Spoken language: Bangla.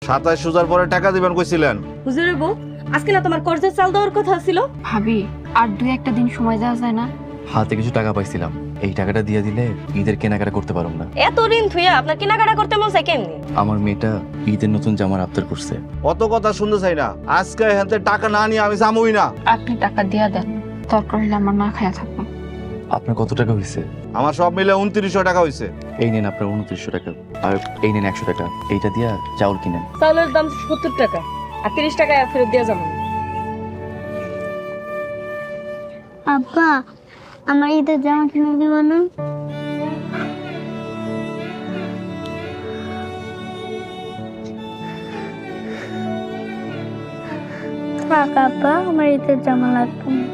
27 সুজার পরে টাকা দিবেন কইছিলেন। হুজুরের বউ, আজকে না তোমার কর্জের চাল দেওয়ার কথা ছিল? ভাবি আর দুই একটা দিন সময় দেওয়া যায় না? হাতে কিছু টাকা পাইছিলাম, এই টাকাটা দিয়ে দিলে ঈদের কেনাকাটা করতে পারব না। এত ঋণ থুইয়া আপনার কেনাকাটা করতে মন চাই কেমনি? আমার মেয়েটা ঈদের নতুন জামার আবদার করছে। অত কথা শুনতে চাই না, আজকে এখান টাকা না নিয়ে আমি যামই না। আপনি টাকা দিয়া দেন, দরকার হলে আমার না খায়া থাকবো। আপনার কত টাকা হয়েছে? আমার সব মিলে 2900 টাকা হয়েছে। এই নেন আপনার 2900 টাকা, আর এই নেন 100 টাকা। এইটা দিয়া চাউল কিনেন। চাউলের দাম 70 টাকা, আর 30 টাকা ফেরত দিয়ে যাবো। আব্বা, আমার ঈদের জামা কিনে দিবা না? থাক আব্বা, আমার ঈদের জামা লাগবে না।